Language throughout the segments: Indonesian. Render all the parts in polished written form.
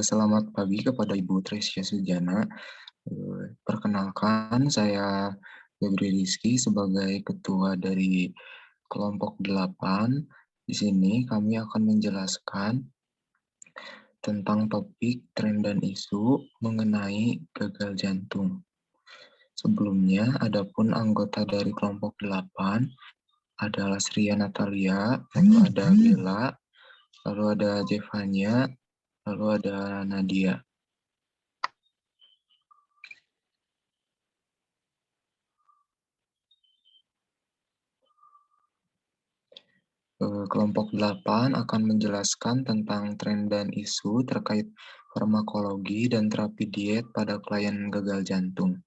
Selamat pagi kepada Ibu Tresya Sujana. Perkenalkan saya Febri Rizky sebagai ketua dari kelompok 8. Di sini kami akan menjelaskan tentang topik tren dan isu mengenai gagal jantung. Sebelumnya, adapun anggota dari kelompok 8 adalah Sria Natalia, lalu ada Bella, lalu ada Jevania, lalu ada Nadia. Kelompok 8 akan menjelaskan tentang tren dan isu terkait farmakologi dan terapi diet pada klien gagal jantung.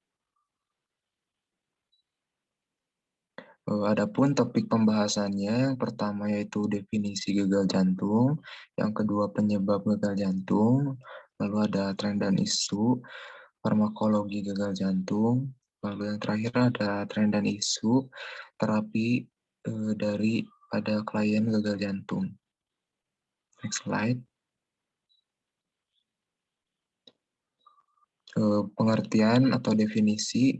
Adapun topik pembahasannya, yang pertama yaitu definisi gagal jantung, yang kedua penyebab gagal jantung, lalu ada tren dan isu farmakologi gagal jantung, lalu yang terakhir ada tren dan isu terapi dari pada klien gagal jantung. Next slide. Pengertian atau definisi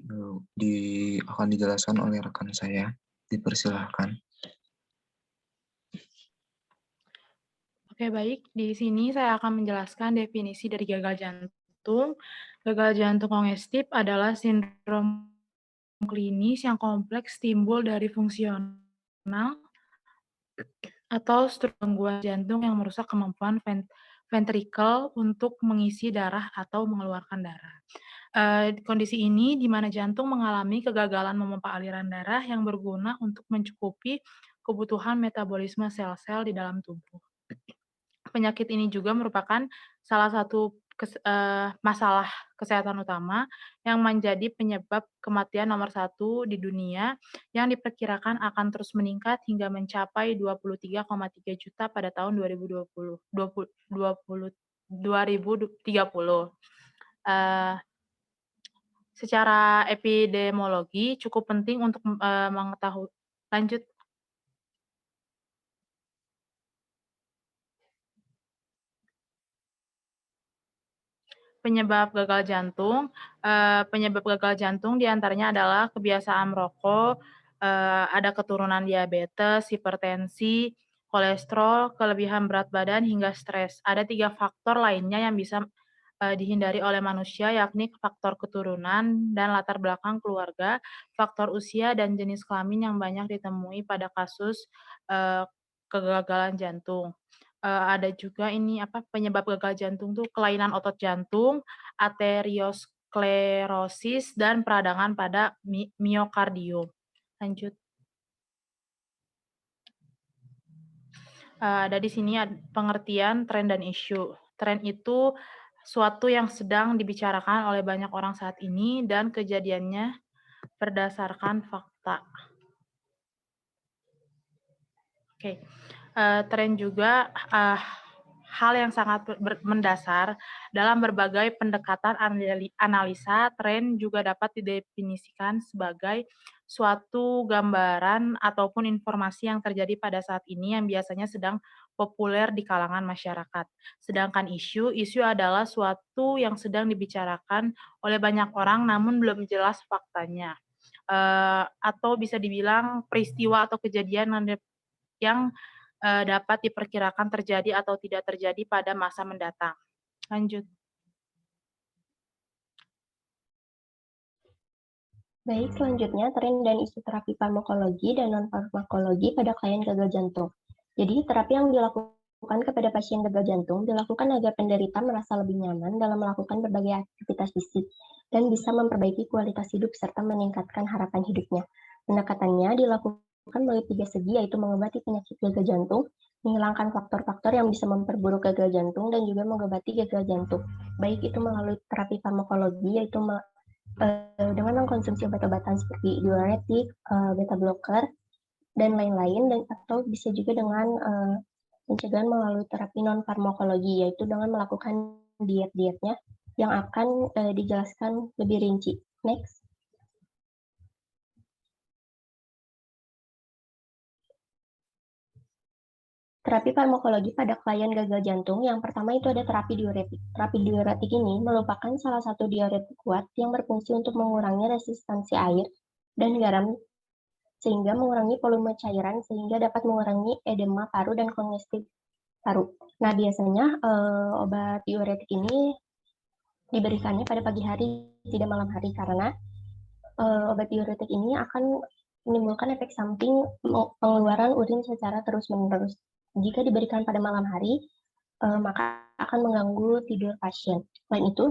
akan dijelaskan oleh rekan saya. Dipersilahkan. Oke, baik. Di sini saya akan menjelaskan definisi dari gagal jantung. Gagal jantung kongestif adalah sindrom klinis yang kompleks timbul dari fungsional atau struktur gangguan jantung yang merusak kemampuan ventrikel untuk mengisi darah atau mengeluarkan darah. Kondisi ini di mana jantung mengalami kegagalan memompa aliran darah yang berguna untuk mencukupi kebutuhan metabolisme sel-sel di dalam tubuh. Penyakit ini juga merupakan salah satu masalah kesehatan utama yang menjadi penyebab kematian nomor 1 di dunia yang diperkirakan akan terus meningkat hingga mencapai 23,3 juta pada tahun 2030. Secara epidemiologi cukup penting untuk mengetahui. Lanjut. Penyebab gagal jantung diantaranya adalah kebiasaan merokok, ada keturunan diabetes, hipertensi, kolesterol, kelebihan berat badan, hingga stres. Ada 3 faktor lainnya yang bisa dihindari oleh manusia, yakni faktor keturunan dan latar belakang keluarga, faktor usia, dan jenis kelamin yang banyak ditemui pada kasus kegagalan jantung. Ada juga ini penyebab gagal jantung tuh kelainan otot jantung, arteriosklerosis, dan peradangan pada miokardium. Lanjut. Ada di sini pengertian tren dan isu. Tren itu suatu yang sedang dibicarakan oleh banyak orang saat ini dan kejadiannya berdasarkan fakta. Oke. Tren juga hal yang sangat mendasar dalam berbagai pendekatan analisa. Tren juga dapat didefinisikan sebagai suatu gambaran ataupun informasi yang terjadi pada saat ini yang biasanya sedang populer di kalangan masyarakat. Sedangkan isu adalah suatu yang sedang dibicarakan oleh banyak orang namun belum jelas faktanya. Atau bisa dibilang peristiwa atau kejadian yang dapat diperkirakan terjadi atau tidak terjadi pada masa mendatang. Lanjut. Baik, selanjutnya tren dan isu terapi farmakologi dan non-farmakologi pada klien gagal jantung. Jadi, terapi yang dilakukan kepada pasien gagal jantung dilakukan agar penderita merasa lebih nyaman dalam melakukan berbagai aktivitas fisik dan bisa memperbaiki kualitas hidup serta meningkatkan harapan hidupnya. Pendekatannya dilakukan melalui 3 segi, yaitu mengobati penyakit gagal jantung, menghilangkan faktor-faktor yang bisa memperburuk gagal jantung, dan juga mengobati gagal jantung. Baik itu melalui terapi farmakologi, yaitu dengan mengkonsumsi obat-obatan seperti diuretik, beta blocker, dan lain-lain, dan atau bisa juga dengan pencegahan melalui terapi non-farmakologi, yaitu dengan melakukan diet-dietnya yang akan dijelaskan lebih rinci. Next. Terapi farmakologi pada klien gagal jantung yang pertama itu ada terapi diuretik. Terapi diuretik ini merupakan salah satu diuretik kuat yang berfungsi untuk mengurangi resistansi air dan garam sehingga mengurangi volume cairan sehingga dapat mengurangi edema paru dan kongestif paru. Nah, biasanya obat diuretik ini diberikannya pada pagi hari, tidak malam hari, karena obat diuretik ini akan menimbulkan efek samping pengeluaran urin secara terus-menerus. Jika diberikan pada malam hari, maka akan mengganggu tidur pasien. Selain itu,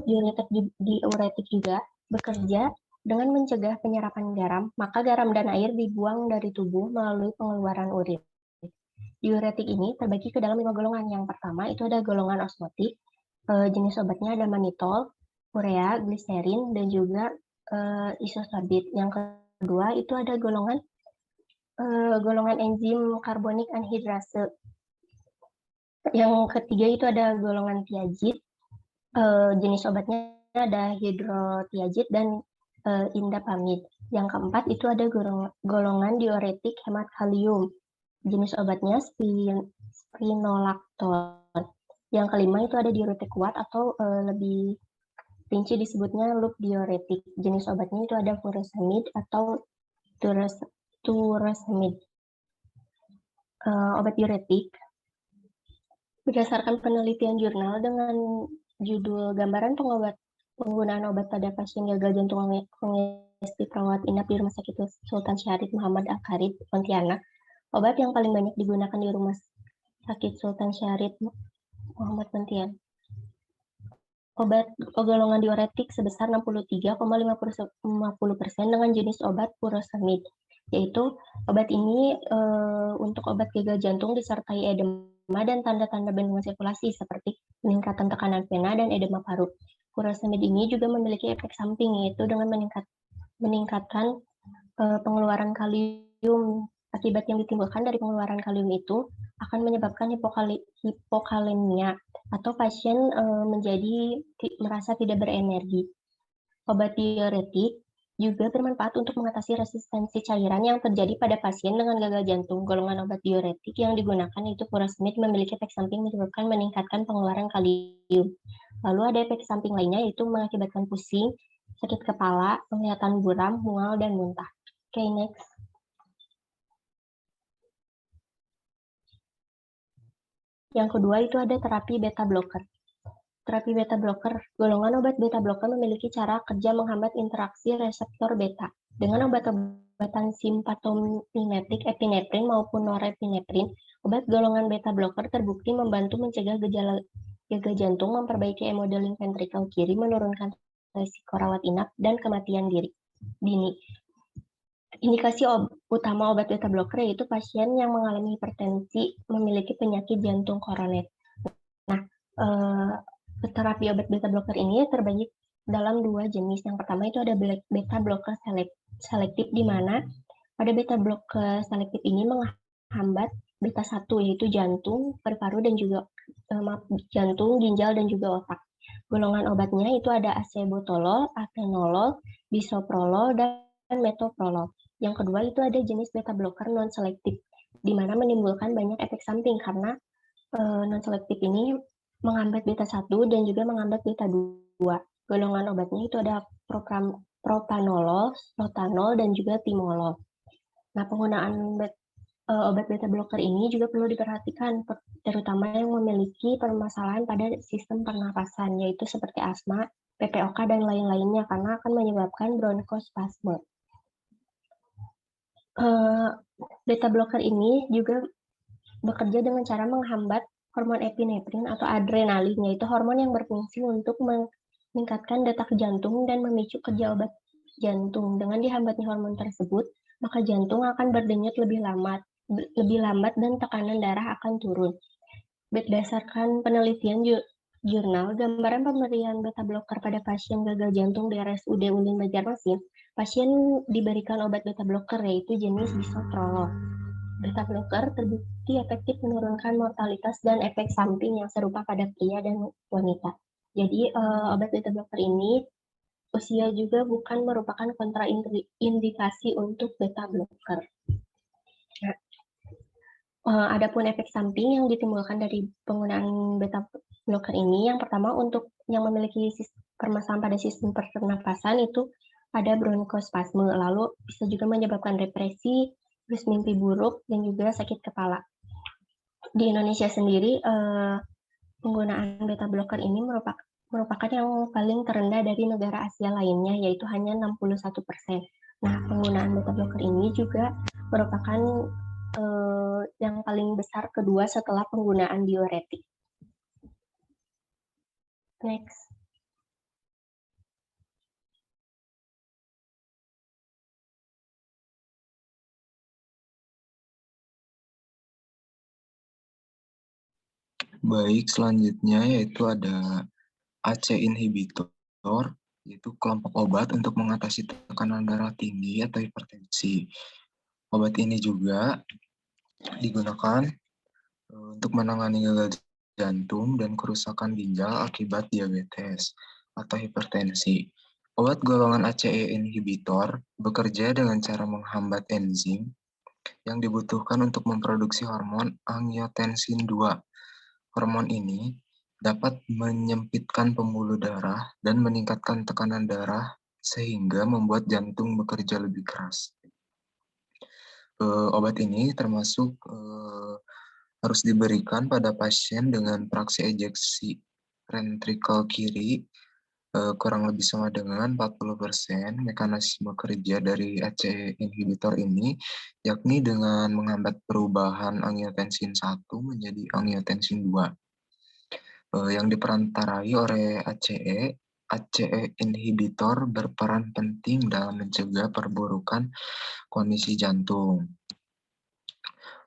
diuretik juga bekerja dengan mencegah penyerapan garam, maka garam dan air dibuang dari tubuh melalui pengeluaran urin. Diuretik ini terbagi ke dalam 5 golongan. Yang pertama itu ada golongan osmotik, jenis obatnya ada manitol, urea, gliserin, dan juga isosorbit. Yang kedua itu ada golongan enzim karbonik anhidrase. Yang ketiga itu ada golongan tiazid, jenis obatnya ada hidrotiazid dan indapamid. Yang keempat itu ada golongan diuretik hemat kalium. Jenis obatnya spironolakton. Yang kelima itu ada diuretik kuat atau lebih rinci disebutnya loop diuretik. Jenis obatnya itu ada furosemid atau furosemid. Obat diuretik berdasarkan penelitian jurnal dengan judul gambaran penggunaan obat pada pasien gagal jantung kongestif rawat inap di Rumah Sakit Sultan Syarif Muhammad Al-Kharid, Pontianak. Obat yang paling banyak digunakan di Rumah Sakit Sultan Syarif Muhammad Pontianak. Obat golongan diuretik sebesar 63,50% dengan jenis obat furosemid, yaitu obat ini untuk obat gagal jantung disertai edema dan tanda-tanda bendungan sirkulasi seperti peningkatan tekanan vena dan edema paru. Furosemid ini juga memiliki efek samping, yaitu dengan meningkatkan pengeluaran kalium. Akibat yang ditimbulkan dari pengeluaran kalium itu akan menyebabkan hipokalemia atau pasien menjadi merasa tidak berenergi. Obat diuretik juga bermanfaat untuk mengatasi resistensi cairan yang terjadi pada pasien dengan gagal jantung. Golongan obat diuretik yang digunakan yaitu furosemid memiliki efek samping menyebabkan meningkatkan pengeluaran kalium. Lalu ada efek samping lainnya yaitu mengakibatkan pusing, sakit kepala, penglihatan buram, mual, dan muntah. Oke, next. Yang kedua itu ada terapi beta blocker. Terapi beta blocker, golongan obat beta blocker memiliki cara kerja menghambat interaksi reseptor beta. Dengan obat-obatan simpatomimetik, epinefrin maupun norepinefrin, obat golongan beta blocker terbukti membantu mencegah gejala gagal jantung, memperbaiki remodeling ventrikel kiri, menurunkan risiko rawat inap, dan kematian dini. Indikasi utama obat beta blocker yaitu pasien yang mengalami hipertensi, memiliki penyakit jantung koroner. Nah, terapi obat beta blocker ini terbagi dalam 2 jenis. Yang pertama itu ada beta blocker selektif, di mana pada beta blocker selektif ini menghambat beta 1 yaitu jantung, paru-paru, dan juga jantung, ginjal, dan juga otak. Golongan obatnya itu ada acebutolol, atenolol, bisoprolol, dan metoprolol. Yang kedua itu ada jenis beta blocker non-selektif, di mana menimbulkan banyak efek samping karena non-selektif ini menghambat beta 1 dan juga menghambat beta 2. Golongan obatnya itu ada propranolol, sotanol, dan juga timolol. Nah, penggunaan obat beta blocker ini juga perlu diperhatikan, terutama yang memiliki permasalahan pada sistem pernapasan, yaitu seperti asma, PPOK, dan lain-lainnya, karena akan menyebabkan bronkospasme. Beta blocker ini juga bekerja dengan cara menghambat hormon epinefrin atau adrenalin, yaitu hormon yang berfungsi untuk meningkatkan detak jantung dan memicu kerja obat jantung. Dengan dihambatnya hormon tersebut, maka jantung akan berdenyut lebih lambat dan tekanan darah akan turun. Berdasarkan penelitian jurnal, gambaran pemberian beta blocker pada pasien gagal jantung di RSUD Ulin Banjarmasin, pasien diberikan obat beta blocker yaitu jenis bisoprolol. Beta blocker terbukti efektif menurunkan mortalitas dan efek samping yang serupa pada pria dan wanita. Jadi obat beta blocker ini usia juga bukan merupakan kontraindikasi untuk beta blocker. Nah, Adapun efek samping yang ditimbulkan dari penggunaan beta blocker ini, yang pertama untuk yang memiliki permasalahan pada sistem pernapasan itu ada bronkospasme, lalu bisa juga menyebabkan depresi, terus mimpi buruk, dan juga sakit kepala. Di Indonesia sendiri, penggunaan beta blocker ini merupakan yang paling terendah dari negara Asia lainnya, yaitu hanya 61%. Nah, penggunaan beta blocker ini juga merupakan yang paling besar kedua setelah penggunaan diuretik. Next. Baik, selanjutnya yaitu ada ACE inhibitor, yaitu kelompok obat untuk mengatasi tekanan darah tinggi atau hipertensi. Obat ini juga digunakan untuk menangani gagal jantung dan kerusakan ginjal akibat diabetes atau hipertensi. Obat golongan ACE inhibitor bekerja dengan cara menghambat enzim yang dibutuhkan untuk memproduksi hormon angiotensin II. Hormon ini dapat menyempitkan pembuluh darah dan meningkatkan tekanan darah sehingga membuat jantung bekerja lebih keras. Obat ini termasuk harus diberikan pada pasien dengan fraksi ejeksi ventrikel kiri kurang lebih sama dengan 40%. Mekanisme kerja dari ACE inhibitor ini yakni dengan menghambat perubahan angiotensin 1 menjadi angiotensin 2 yang diperantarai oleh ACE. ACE inhibitor berperan penting dalam mencegah perburukan kondisi jantung.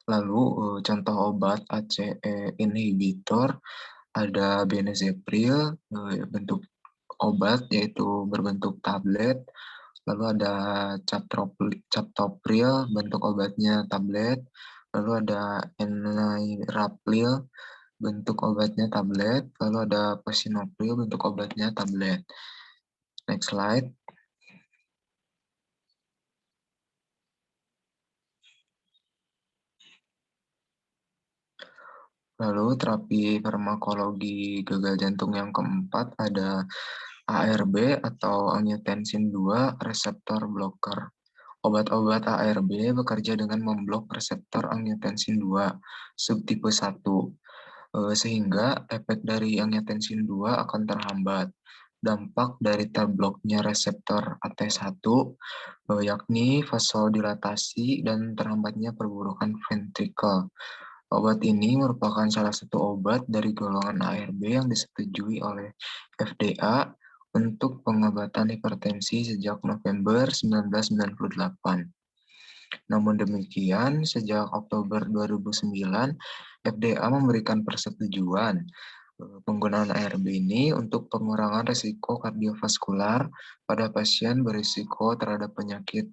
Lalu contoh obat ACE inhibitor ada benezepril, bentuk obat yaitu berbentuk tablet. Lalu ada captopril, bentuk obatnya tablet. Lalu ada enalapril, bentuk obatnya tablet. Lalu ada posinopril, bentuk obatnya tablet. Next slide. Lalu terapi farmakologi gagal jantung yang keempat ada ARB atau angiotensin II reseptor blocker. Obat-obat ARB bekerja dengan memblok reseptor angiotensin II subtipe 1, sehingga efek dari angiotensin II akan terhambat. Dampak dari terbloknya reseptor AT1 yakni vasodilatasi dan terhambatnya perburukan ventrikel. Obat ini merupakan salah satu obat dari golongan ARB yang disetujui oleh FDA untuk pengobatan hipertensi sejak November 1998. Namun demikian, sejak Oktober 2009, FDA memberikan persetujuan penggunaan ARB ini untuk pengurangan risiko kardiovaskular pada pasien berisiko terhadap penyakit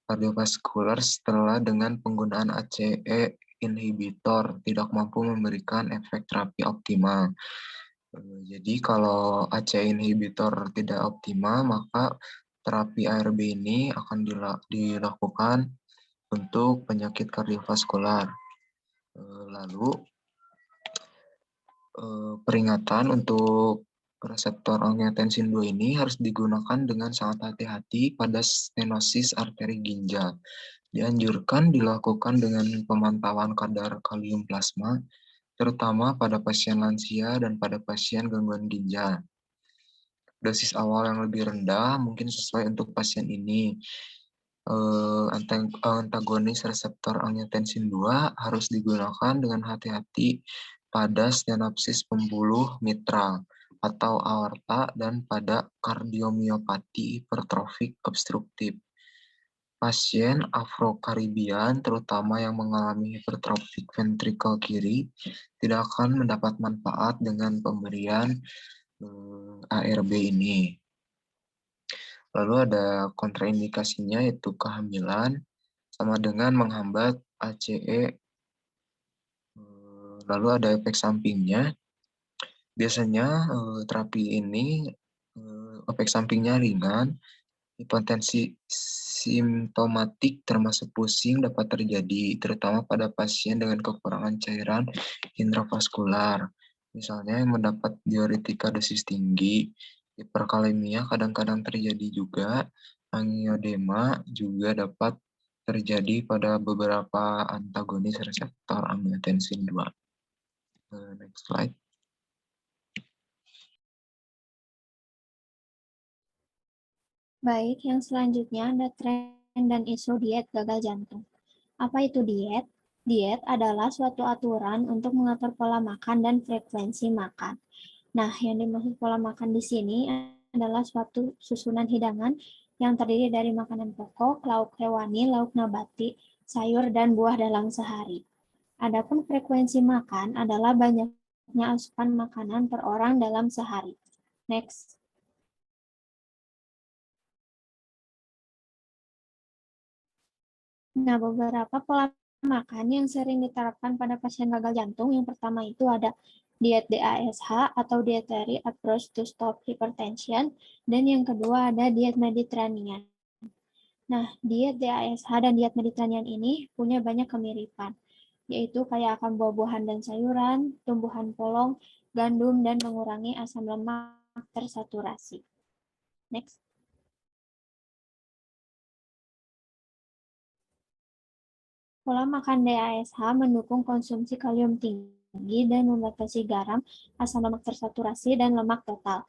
kardiovaskular setelah dengan penggunaan ACE inhibitor tidak mampu memberikan efek terapi optimal. Jadi kalau ACE inhibitor tidak optimal, maka terapi ARB ini akan dilakukan untuk penyakit kardiovaskular. Lalu peringatan untuk reseptor angiotensin II ini harus digunakan dengan sangat hati-hati pada stenosis arteri ginjal. Dianjurkan dilakukan dengan pemantauan kadar kalium plasma, terutama pada pasien lansia dan pada pasien gangguan ginjal. Dosis awal yang lebih rendah mungkin sesuai untuk pasien ini. Antagonis reseptor angiotensin II harus digunakan dengan hati-hati pada stenopsis pembuluh mitral atau aorta dan pada kardiomiopati hipertrofik obstruktif. Pasien Afro-Karibian, terutama yang mengalami hipertrofik ventrikel kiri, tidak akan mendapat manfaat dengan pemberian ARB ini. Lalu ada kontraindikasinya, yaitu kehamilan, sama dengan menghambat ACE. Lalu ada efek sampingnya. Biasanya terapi ini efek sampingnya ringan, hipotensi simptomatik termasuk pusing dapat terjadi, terutama pada pasien dengan kekurangan cairan intravaskular. Misalnya yang mendapat diuretika dosis tinggi, hiperkalemia kadang-kadang terjadi juga, angiodema juga dapat terjadi pada beberapa antagonis reseptor angiotensin 2. Next slide. Baik, yang selanjutnya ada tren dan isu diet gagal jantung. Apa itu diet? Diet adalah suatu aturan untuk mengatur pola makan dan frekuensi makan. Nah, yang dimaksud pola makan di sini adalah suatu susunan hidangan yang terdiri dari makanan pokok, lauk hewani, lauk nabati, sayur, dan buah dalam sehari. Adapun frekuensi makan adalah banyaknya asupan makanan per orang dalam sehari. Next. Nah, beberapa pola makan yang sering diterapkan pada pasien gagal jantung, yang pertama itu ada diet DASH atau Dietary Approach to Stop Hypertension, dan yang kedua ada diet Mediterranean. Nah, diet DASH dan diet Mediterranean ini punya banyak kemiripan, yaitu kaya akan buah-buahan dan sayuran, tumbuhan polong, gandum, dan mengurangi asam lemak tersaturasi. Next. Pola makan DASH mendukung konsumsi kalium tinggi dan membatasi garam, asam lemak tersaturasi, dan lemak total.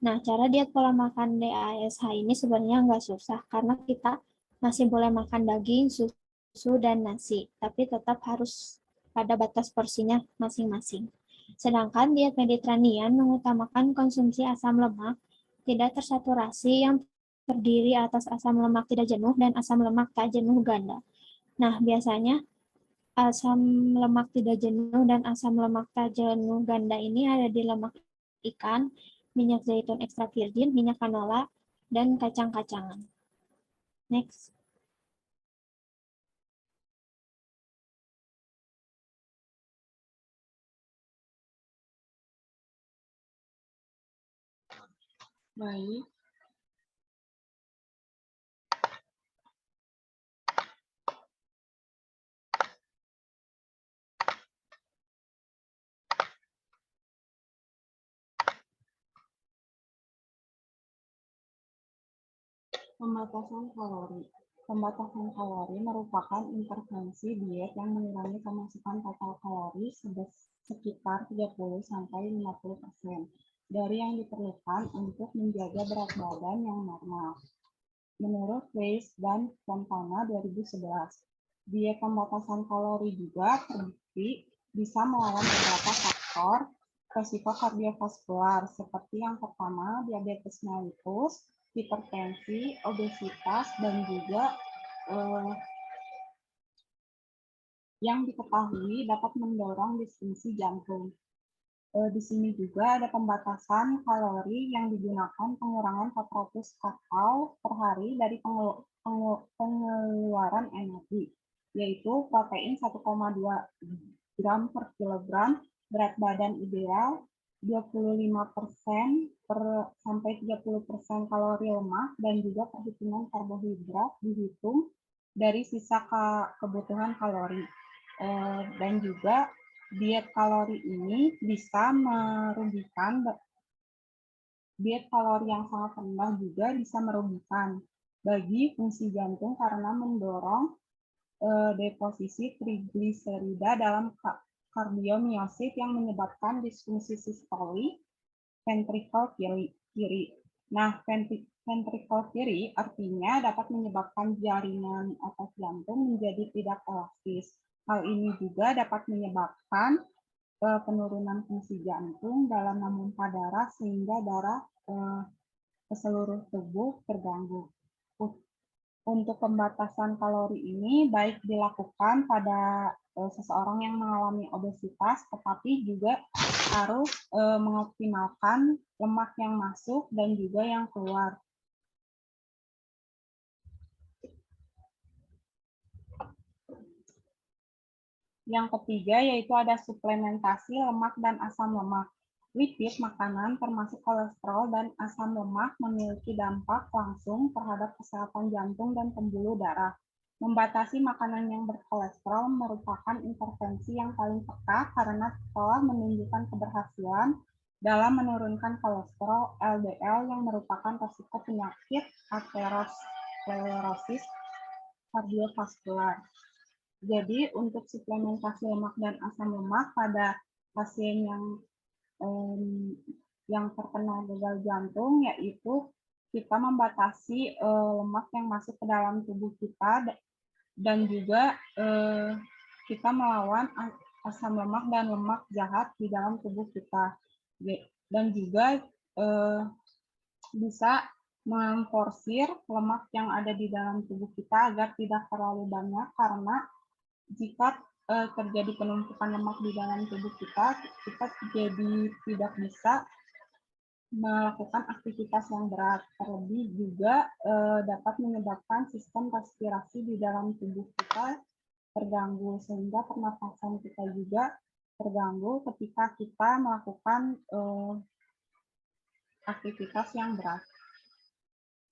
Nah, cara diet pola makan DASH ini sebenarnya nggak susah, karena kita masih boleh makan daging, susu, dan nasi, tapi tetap harus pada batas porsinya masing-masing. Sedangkan diet Mediterranean mengutamakan konsumsi asam lemak tidak tersaturasi yang terdiri atas asam lemak tidak jenuh dan asam lemak tak jenuh ganda. Nah, biasanya asam lemak tidak jenuh dan asam lemak tak jenuh ganda ini ada di lemak ikan, minyak zaitun ekstra virgin, minyak canola, dan kacang-kacangan. Next. Baik. Pembatasan kalori. Pembatasan kalori merupakan intervensi diet yang mengurangi pemasukan total kalori sekitar 30-50% dari yang diperlukan untuk menjaga berat badan yang normal. Menurut Weiss dan Fontana 2011, diet pembatasan kalori juga terbukti bisa melawan beberapa faktor resiko kardiovaskular seperti yang pertama diabetes mellitus, hipertensi, obesitas, dan juga yang diketahui dapat mendorong disfungsi jantung. Di sini juga ada pembatasan kalori yang digunakan pengurangan 400 kakao per hari dari pengeluaran energi, yaitu protein 1,2 gram per kilogram, berat badan ideal 25% sampai 30% kalori lemak, dan juga perhitungan karbohidrat dihitung dari sisa kebutuhan kalori. Dan juga diet kalori ini bisa merugikan, diet kalori yang sangat rendah juga bisa merugikan bagi fungsi jantung karena mendorong deposisi trigliserida dalam kardiomyosit yang menyebabkan disfungsi sistolik ventricle kiri. Nah, ventricle kiri artinya dapat menyebabkan jaringan otot jantung menjadi tidak elastis. Hal ini juga dapat menyebabkan penurunan fungsi jantung dalam memompa darah sehingga darah ke seluruh tubuh terganggu. Untuk pembatasan kalori ini baik dilakukan pada seseorang yang mengalami obesitas, tetapi juga harus mengoptimalkan lemak yang masuk dan juga yang keluar. Yang ketiga yaitu ada suplementasi lemak dan asam lemak. Lipid makanan termasuk kolesterol dan asam lemak memiliki dampak langsung terhadap kesehatan jantung dan pembuluh darah. Membatasi makanan yang berkolesterol merupakan intervensi yang paling peka karena telah menunjukkan keberhasilan dalam menurunkan kolesterol LDL yang merupakan resiko penyakit aterosklerosis kardiovaskular. Jadi untuk suplementasi lemak dan asam lemak pada pasien yang terkena gagal jantung, yaitu kita membatasi lemak yang masuk ke dalam tubuh kita dan juga kita melawan asam lemak dan lemak jahat di dalam tubuh kita, dan juga bisa memforsir lemak yang ada di dalam tubuh kita agar tidak terlalu banyak, karena jika terjadi penumpukan lemak di dalam tubuh kita jadi tidak bisa melakukan aktivitas yang berat. Terlebih juga dapat menyebabkan sistem respirasi di dalam tubuh kita terganggu, sehingga pernapasan kita juga terganggu ketika kita melakukan aktivitas yang berat.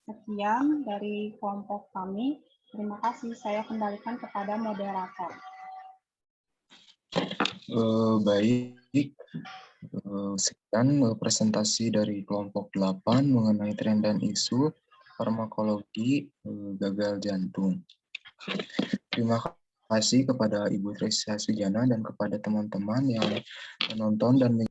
Sekian dari kelompok kami. Terima kasih. Saya kembalikan kepada moderator. Baik, sekian presentasi dari kelompok 8 mengenai tren dan isu farmakologi gagal jantung. Terima kasih kepada Ibu Tresya Sujana dan kepada teman-teman yang menonton dan